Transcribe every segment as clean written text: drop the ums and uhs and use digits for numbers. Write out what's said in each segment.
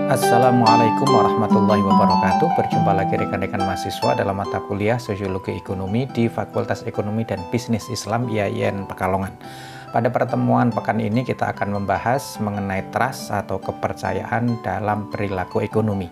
Assalamualaikum warahmatullahi wabarakatuh. Berjumpa lagi rekan-rekan mahasiswa dalam mata kuliah Sosiologi Ekonomi di Fakultas Ekonomi dan Bisnis Islam IAIN Pekalongan. Pada pertemuan pekan ini kita akan membahas mengenai trust atau kepercayaan dalam perilaku ekonomi.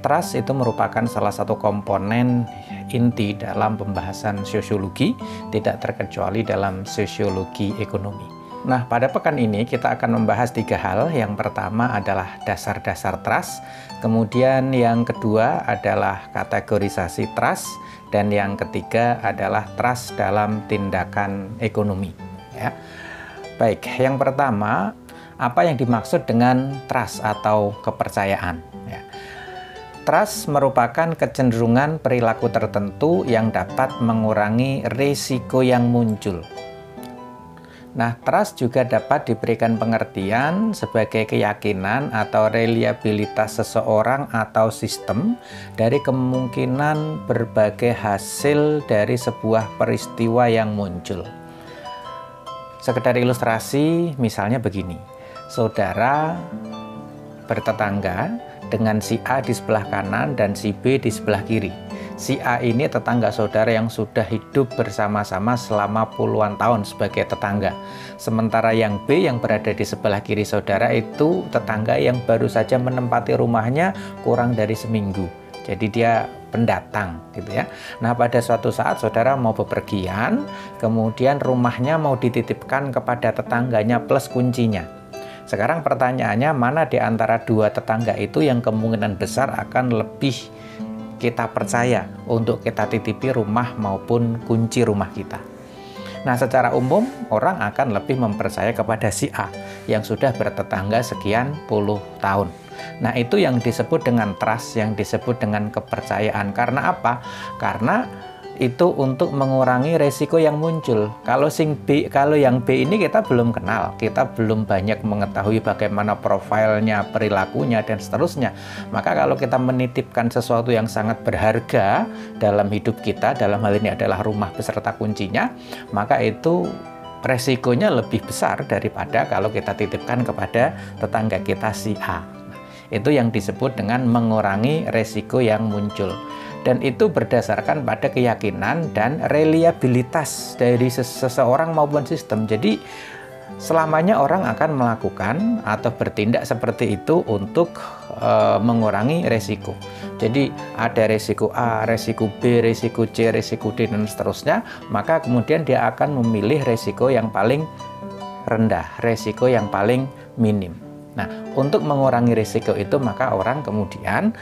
Trust itu merupakan salah satu komponen inti dalam pembahasan sosiologi, tidak terkecuali dalam sosiologi ekonomi. Nah, pada pekan ini kita akan membahas 3 hal. Yang pertama adalah dasar-dasar trust, kemudian yang kedua adalah kategorisasi trust, dan yang ketiga adalah trust dalam tindakan ekonomi. Ya. Baik, yang pertama, apa yang dimaksud dengan trust atau kepercayaan? Ya. Trust merupakan kecenderungan perilaku tertentu yang dapat mengurangi risiko yang muncul. Nah, trust juga dapat diberikan pengertian sebagai keyakinan atau reliabilitas seseorang atau sistem dari kemungkinan berbagai hasil dari sebuah peristiwa yang muncul. Sekedar ilustrasi, misalnya begini. Saudara bertetangga dengan si A di sebelah kanan dan si B di sebelah kiri. Si A ini tetangga saudara yang sudah hidup bersama-sama selama puluhan tahun sebagai tetangga. Sementara yang B yang berada di sebelah kiri saudara itu tetangga yang baru saja menempati rumahnya kurang dari seminggu. Jadi dia pendatang gitu ya. Nah, pada suatu saat saudara mau bepergian, kemudian rumahnya mau dititipkan kepada tetangganya plus kuncinya. Sekarang pertanyaannya, mana di antara dua tetangga itu yang kemungkinan besar akan lebih kita percaya untuk kita titipi rumah maupun kunci rumah kita? Nah, secara umum orang akan lebih mempercaya kepada si A yang sudah bertetangga sekian puluh tahun. Nah, itu yang disebut dengan trust, yang disebut dengan kepercayaan. Karena apa? Karena itu untuk mengurangi resiko yang muncul. Kalau yang B ini kita belum kenal, kita belum banyak mengetahui bagaimana profilnya, perilakunya, dan seterusnya. Maka kalau kita menitipkan sesuatu yang sangat berharga dalam hidup kita, dalam hal ini adalah rumah beserta kuncinya, maka itu resikonya lebih besar daripada kalau kita titipkan kepada tetangga kita si A. Itu yang disebut dengan mengurangi resiko yang muncul. Dan itu berdasarkan pada keyakinan dan reliabilitas dari seseorang maupun sistem. Jadi selamanya orang akan melakukan atau bertindak seperti itu untuk mengurangi resiko. Jadi ada resiko A, resiko B, resiko C, resiko D, dan seterusnya. Maka kemudian dia akan memilih resiko yang paling rendah, resiko yang paling minim. Nah, untuk mengurangi resiko itu maka orang kemudian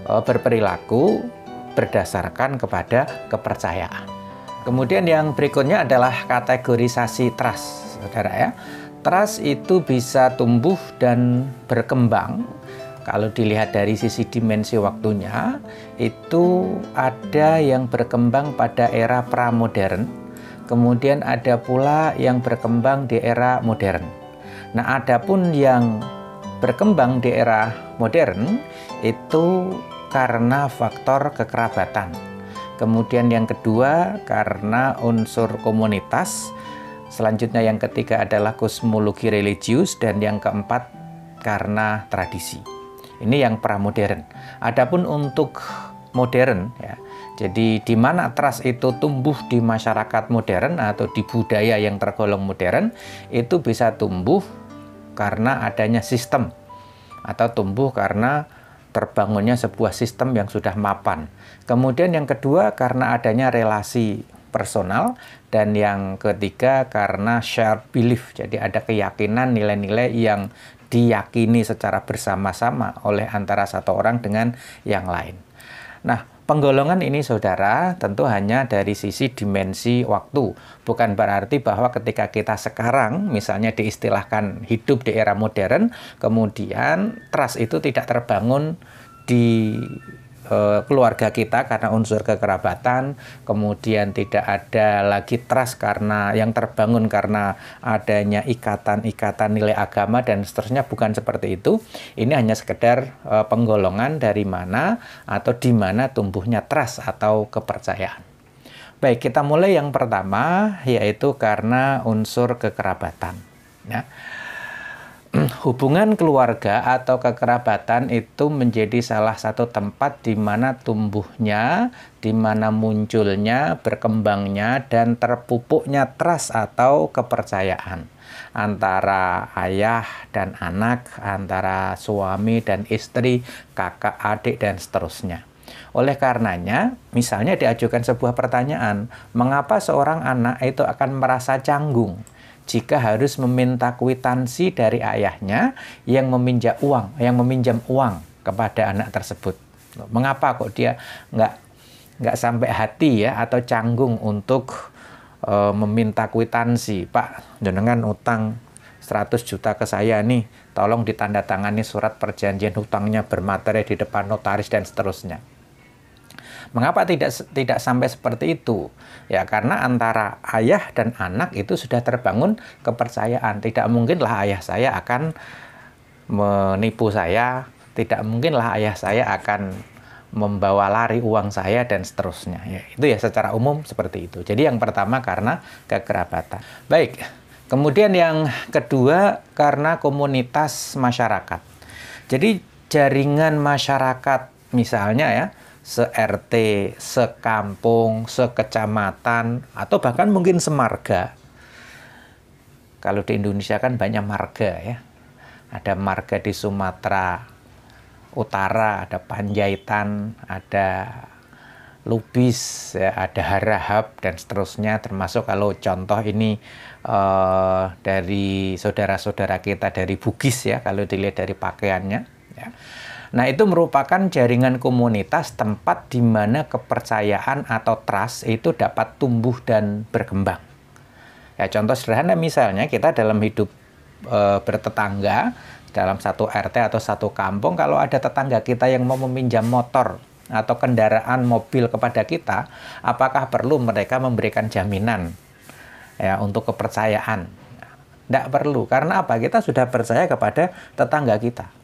berperilaku berdasarkan kepada kepercayaan. Kemudian yang berikutnya adalah kategorisasi trust, saudara ya. Trust itu bisa tumbuh dan berkembang. Kalau dilihat dari sisi dimensi waktunya, itu ada yang berkembang pada era pramodern, kemudian ada pula yang berkembang di era modern. Nah, adapun yang berkembang di era modern itu karena faktor kekerabatan. Kemudian yang kedua karena unsur komunitas. Selanjutnya yang ketiga adalah kosmologi religius, dan yang keempat karena tradisi. Ini yang pramodern. Adapun untuk modern ya. Jadi di mana trust itu tumbuh di masyarakat modern atau di budaya yang tergolong modern, itu bisa tumbuh karena adanya sistem atau tumbuh karena terbangunnya sebuah sistem yang sudah mapan. Kemudian yang kedua karena adanya relasi personal, dan yang ketiga karena shared belief. Jadi ada keyakinan, nilai-nilai yang diyakini secara bersama-sama oleh antara satu orang dengan yang lain. Nah, penggolongan ini saudara tentu hanya dari sisi dimensi waktu. Bukan berarti bahwa ketika kita sekarang misalnya diistilahkan hidup di era modern, kemudian trust itu tidak terbangun di keluarga kita karena unsur kekerabatan, kemudian tidak ada lagi trust karena yang terbangun karena adanya ikatan-ikatan nilai agama dan seterusnya. Bukan seperti itu. Ini hanya sekedar penggolongan dari mana atau di mana tumbuhnya trust atau kepercayaan. Baik, kita mulai yang pertama, yaitu karena unsur kekerabatan. Ya. hubungan keluarga atau kekerabatan itu menjadi salah satu tempat di mana tumbuhnya, di mana munculnya, berkembangnya, dan terpupuknya trust atau kepercayaan antara ayah dan anak, antara suami dan istri, kakak, adik, dan seterusnya. Oleh karenanya, misalnya diajukan sebuah pertanyaan, mengapa seorang anak itu akan merasa canggung jika harus meminta kwitansi dari ayahnya yang meminjam uang kepada anak tersebut? Mengapa kok dia nggak sampai hati ya atau canggung untuk meminta kwitansi? Pak, jenengan utang 100 juta ke saya nih, tolong ditandatangani surat perjanjian hutangnya bermaterai di depan notaris dan seterusnya. Mengapa tidak sampai seperti itu? Ya karena antara ayah dan anak itu sudah terbangun kepercayaan. Tidak mungkinlah ayah saya akan menipu saya, tidak mungkinlah ayah saya akan membawa lari uang saya dan seterusnya. Ya, itu ya secara umum seperti itu. Jadi yang pertama karena kekerabatan. Baik, kemudian yang kedua karena komunitas masyarakat. Jadi jaringan masyarakat misalnya ya, se-RT, sekampung, sekecamatan, atau bahkan mungkin semarga. Kalau di Indonesia kan banyak marga ya. Ada marga di Sumatera Utara, ada Panjaitan, ada Lubis, ya, ada Harahap, dan seterusnya. Termasuk kalau contoh ini dari saudara-saudara kita dari Bugis ya, kalau dilihat dari pakaiannya. Ya. Nah, itu merupakan jaringan komunitas tempat di mana kepercayaan atau trust itu dapat tumbuh dan berkembang. Ya, contoh sederhana misalnya kita dalam hidup bertetangga, dalam satu RT atau satu kampung, kalau ada tetangga kita yang mau meminjam motor atau kendaraan mobil kepada kita, apakah perlu mereka memberikan jaminan ya untuk kepercayaan? Tidak perlu, karena apa? Kita sudah percaya kepada tetangga kita.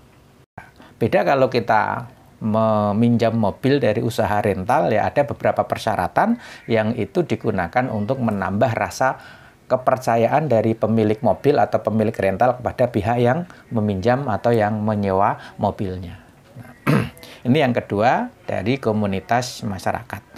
Beda kalau kita meminjam mobil dari usaha rental, ya ada beberapa persyaratan yang itu digunakan untuk menambah rasa kepercayaan dari pemilik mobil atau pemilik rental kepada pihak yang meminjam atau yang menyewa mobilnya. Nah, ini yang kedua dari komunitas masyarakat.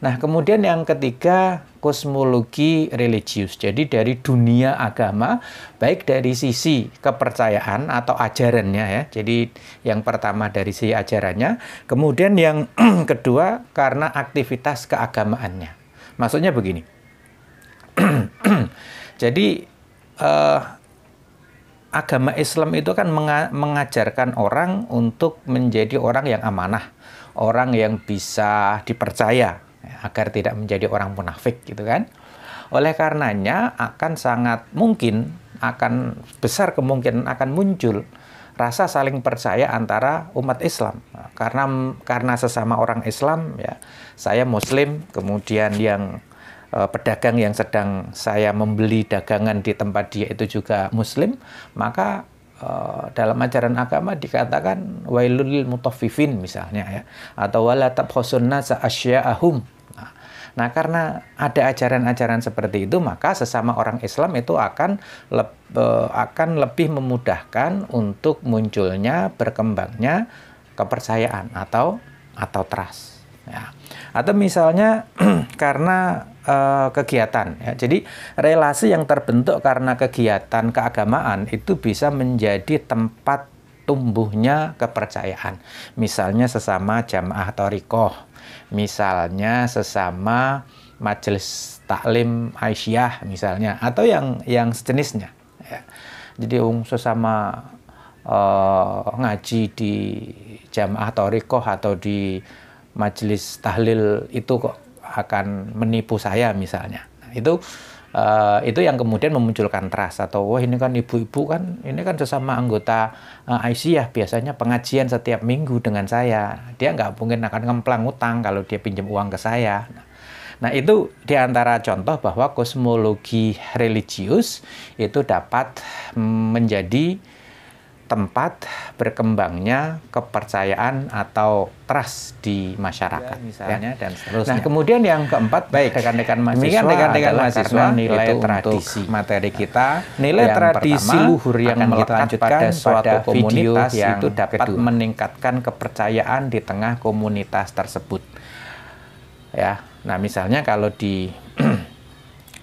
Nah, kemudian yang ketiga, kosmologi religius. Jadi dari dunia agama, baik dari sisi kepercayaan atau ajarannya ya. Jadi yang pertama dari sisi ajarannya, kemudian yang kedua karena aktivitas keagamaannya. Maksudnya begini. Jadi agama Islam itu kan mengajarkan orang untuk menjadi orang yang amanah, orang yang bisa dipercaya, agar tidak menjadi orang munafik gitu kan. Oleh karenanya akan sangat mungkin, akan besar kemungkinan akan muncul rasa saling percaya antara umat Islam. Karena sesama orang Islam ya, saya Muslim, kemudian yang pedagang yang sedang saya membeli dagangan di tempat dia itu juga Muslim, maka dalam ajaran agama dikatakan wailul lil mutaffifin misalnya ya, atau wala tabkhasunna asya'ahum. Nah, karena ada ajaran-ajaran seperti itu, maka sesama orang Islam itu akan lebih memudahkan untuk munculnya, berkembangnya kepercayaan atau trust. Ya. Atau misalnya karena kegiatan. Ya. Jadi relasi yang terbentuk karena kegiatan keagamaan itu bisa menjadi tempat tumbuhnya kepercayaan. Misalnya sesama jamaah thariqah, misalnya sesama majelis taklim Aisyah misalnya, atau yang sejenisnya. Ya. Jadi sesama ngaji di jamaah thariqah atau di majelis tahlil itu kok akan menipu saya misalnya. Nah, itu yang kemudian memunculkan trust, atau wah ini kan ibu-ibu kan, ini kan sesama anggota Aisyah, biasanya pengajian setiap minggu dengan saya, dia nggak mungkin akan ngemplang utang kalau dia pinjam uang ke saya. Nah, itu diantara contoh bahwa kosmologi religius itu dapat menjadi tempat berkembangnya kepercayaan atau trust di masyarakat, misalnya, dan seterusnya. Nah, kemudian yang keempat, baik rekan-rekan mahasiswa, karena nilai tradisi materi kita, nilai tradisi luhur yang melekat pada suatu komunitas itu dapat meningkatkan kepercayaan di tengah komunitas tersebut. Ya, nah misalnya kalau di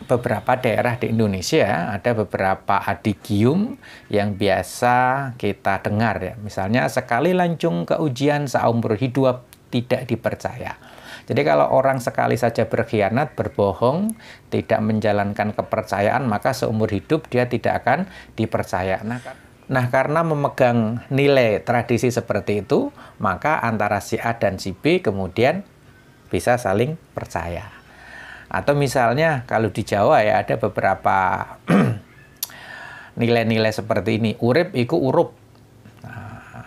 beberapa daerah di Indonesia ada beberapa adigium yang biasa kita dengar ya. Misalnya sekali lancung ke ujian seumur hidup tidak dipercaya. Jadi kalau orang sekali saja berkhianat, berbohong, tidak menjalankan kepercayaan, maka seumur hidup dia tidak akan dipercaya. Nah, karena memegang nilai tradisi seperti itu, maka antara si A dan si B kemudian bisa saling percaya. Atau misalnya kalau di Jawa ya ada beberapa nilai-nilai seperti ini. Urip iku urup. Nah,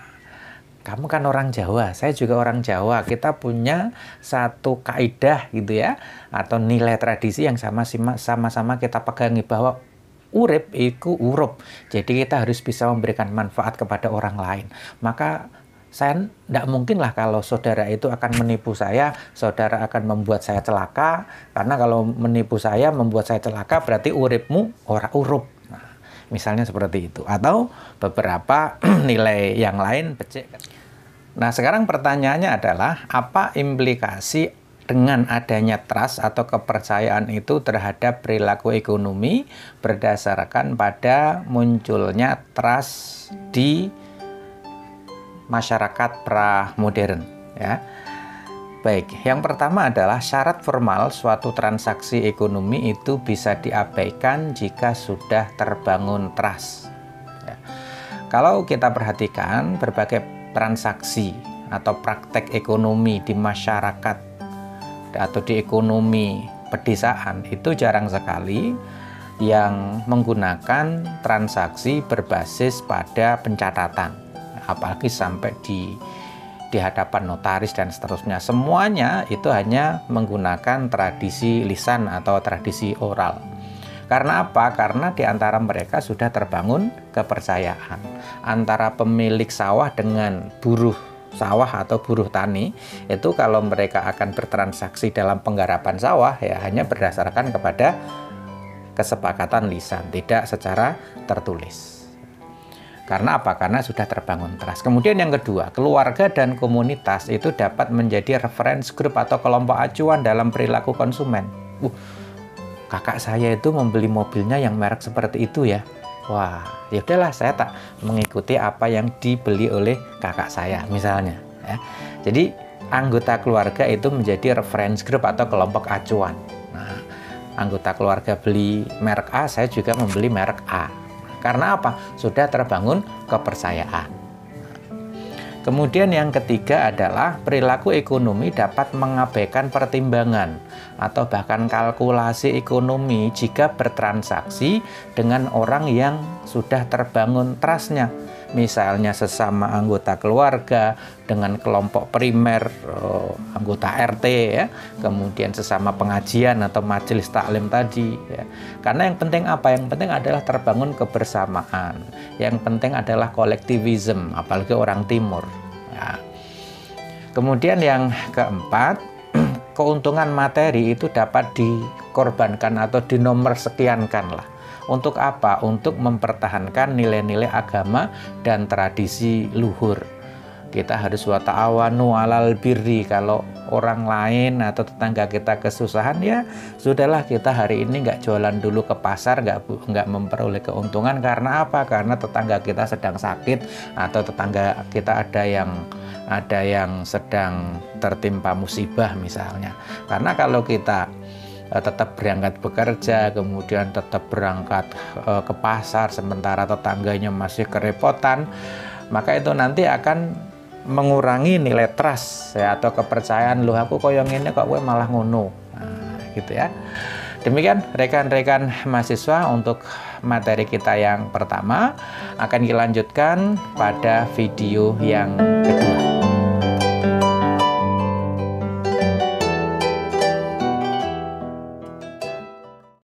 kamu kan orang Jawa, saya juga orang Jawa. Kita punya satu kaidah gitu ya, atau nilai tradisi yang sama-sama kita pegangi bahwa urip iku urup. Jadi kita harus bisa memberikan manfaat kepada orang lain. Maka saya tidak mungkin lah kalau saudara itu akan menipu saya, saudara akan membuat saya celaka, karena kalau menipu saya, membuat saya celaka, berarti uripmu ora urup. Nah, misalnya seperti itu. Atau beberapa nilai yang lain becek. Nah, sekarang pertanyaannya adalah, apa implikasi dengan adanya trust atau kepercayaan itu terhadap perilaku ekonomi berdasarkan pada munculnya trust di masyarakat pra-modern, ya. Baik, yang pertama adalah syarat formal suatu transaksi ekonomi itu bisa diabaikan jika sudah terbangun trust. Ya. Kalau kita perhatikan berbagai transaksi atau praktek ekonomi di masyarakat atau di ekonomi pedesaan itu jarang sekali yang menggunakan transaksi berbasis pada pencatatan. Apalagi sampai di hadapan notaris dan seterusnya. Semuanya itu hanya menggunakan tradisi lisan atau tradisi oral. Karena apa? Karena di antara mereka sudah terbangun kepercayaan. Antara pemilik sawah dengan buruh sawah atau buruh tani, itu kalau mereka akan bertransaksi dalam penggarapan sawah, ya hanya berdasarkan kepada kesepakatan lisan, tidak secara tertulis. Karena apa? Karena sudah terbangun trust. Kemudian yang kedua, keluarga dan komunitas itu dapat menjadi reference group atau kelompok acuan dalam perilaku konsumen. Kakak saya itu membeli mobilnya yang merek seperti itu ya. Wah, ya udahlah, saya tak mengikuti apa yang dibeli oleh kakak saya misalnya. Ya. Jadi anggota keluarga itu menjadi reference group atau kelompok acuan. Nah, anggota keluarga beli merek A, saya juga membeli merek A. Karena apa? Sudah terbangun kepercayaan. Kemudian yang ketiga adalah perilaku ekonomi dapat mengabaikan pertimbangan atau bahkan kalkulasi ekonomi jika bertransaksi dengan orang yang sudah terbangun trust-nya. Misalnya sesama anggota keluarga, dengan kelompok primer, anggota RT ya, kemudian sesama pengajian atau majelis taklim tadi ya. Karena yang penting apa? Yang penting adalah terbangun kebersamaan. Yang penting adalah kolektivisme, apalagi orang timur ya. Kemudian yang keempat, keuntungan materi itu dapat dikorbankan atau dinomorsekiankan lah. Untuk apa? Untuk mempertahankan nilai-nilai agama dan tradisi luhur. Kita harus wa ta'awanu 'alal birri. Kalau orang lain atau tetangga kita kesusahan, ya sudahlah, kita hari ini nggak jualan dulu ke pasar, nggak memperoleh keuntungan. Karena apa? Karena tetangga kita sedang sakit atau tetangga kita ada yang sedang tertimpa musibah misalnya. Karena kalau kita tetap berangkat bekerja, kemudian tetap berangkat ke pasar, sementara tetangganya masih kerepotan, maka itu nanti akan mengurangi nilai trust ya, atau kepercayaan. Loh, aku koyo ngene kok kowe malah ngono. Nah, gitu ya. Demikian rekan-rekan mahasiswa untuk materi kita yang pertama. Akan dilanjutkan pada video yang kedua.